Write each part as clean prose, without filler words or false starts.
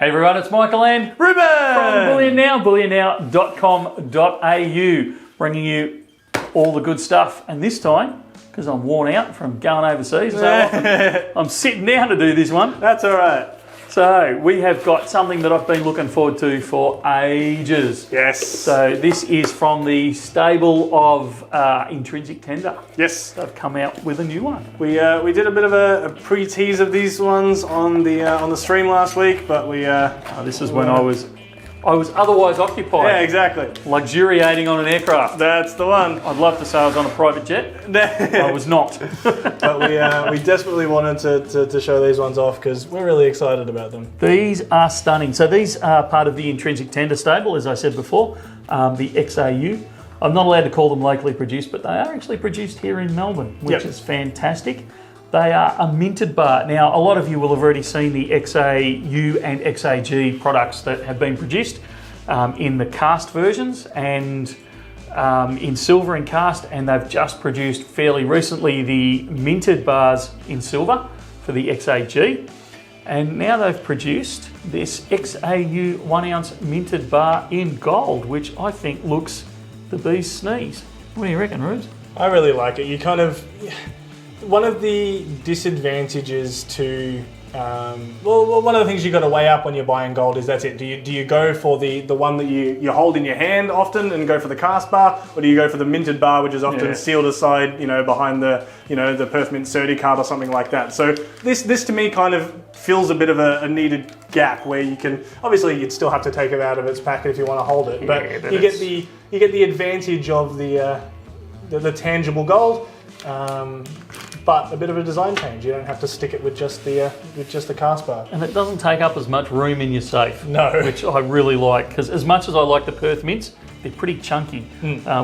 Hey everyone, it's Michael and Ruben from Bullion Now, bullionnow.com.au, bringing you all the good stuff. And this time, because I'm worn out from going overseas so often, I'm sitting down to do this one. That's all right. So we have got something that I've been looking forward to for ages. Yes. So this is from the stable of Intrinsic Tender. Yes. They've come out with a new one. We did a bit of a pre-tease of these ones on the stream last week, but This is when I was otherwise occupied. Yeah, exactly. Luxuriating on an aircraft. That's the one. I'd love to say I was on a private jet. I was not. But we desperately wanted to show these ones off because we're really excited about them. These are stunning. So these are part of the Intrinsic Tender stable, as I said before, the XAU. I'm not allowed to call them locally produced, but they are actually produced here in Melbourne, which is fantastic. They are a minted bar. Now, a lot of you will have already seen the XAU and XAG products that have been produced in the cast versions and in silver and cast, and they've just produced fairly recently the minted bars in silver for the XAG. And now they've produced this XAU 1 ounce minted bar in gold, which I think looks the bee's sneeze. What do you reckon, Rubes? I really like it. You kind of... One of the disadvantages to, one of the things you've got to weigh up when you're buying gold is that's it. Do you go for the one that you hold in your hand often and go for the cast bar, or do you go for the minted bar, which is often sealed aside, behind the Perth Mint Certi card or something like that. So this to me kind of fills a bit of a needed gap where you can, obviously you'd still have to take it out of its packet if you want to hold it, but you get the advantage of the tangible gold. But a bit of a design change. You don't have to stick it with just the cast bar. And it doesn't take up as much room in your safe. No. Which I really like, because as much as I like the Perth Mints, they're pretty chunky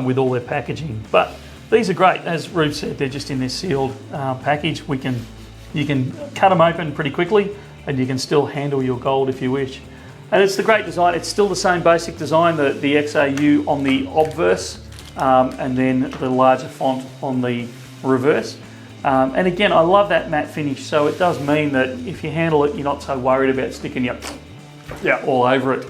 with all their packaging. But these are great. As Rube said, they're just in this sealed package. You can cut them open pretty quickly, and you can still handle your gold if you wish. And it's the great design. It's still the same basic design, the XAU on the obverse, and then the larger font on the reverse. And again, I love that matte finish, so it does mean that if you handle it, you're not so worried about sticking your all over it.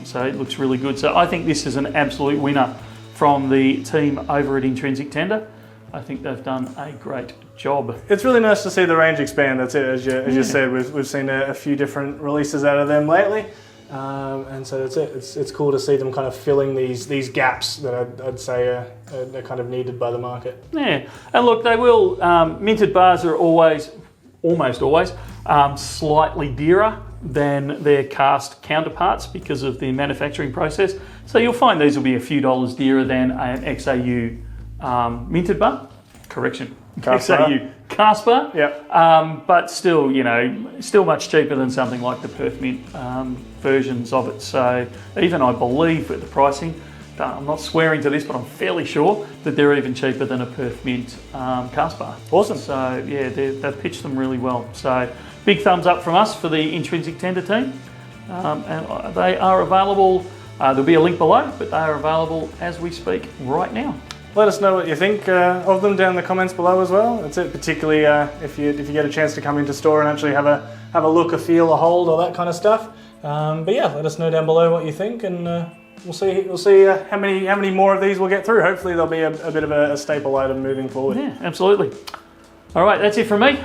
So it looks really good. So I think this is an absolute winner from the team over at Intrinsic Tender. I think they've done a great job. It's really nice to see the range expand. That's it, as you said. We've seen a few different releases out of them lately. And so that's it. It's cool to see them kind of filling these gaps that I'd say are kind of needed by the market. Yeah, and look, they will. Minted bars are almost always, slightly dearer than their cast counterparts because of the manufacturing process. So you'll find these will be a few dollars dearer than an XAU minted bar. Correction. XAU cast bar. Yep. But still, still much cheaper than something like the Perth Mint versions of it. So even I believe with the pricing, I'm not swearing to this, but I'm fairly sure that they're even cheaper than a Perth Mint cast bar. Awesome. So yeah, they've pitched them really well. So big thumbs up from us for the Intrinsic Tender team. And they are available, there'll be a link below, but they are available as we speak right now. Let us know what you think of them down in the comments below as well. That's it, particularly if you get a chance to come into store and actually have a look, a feel, a hold, all that kind of stuff. But yeah, let us know down below what you think, and we'll see how many more of these we'll get through. Hopefully they'll be a bit of a staple item moving forward. Yeah, absolutely. All right, that's it from me.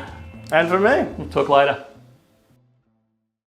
And from me. We'll talk later.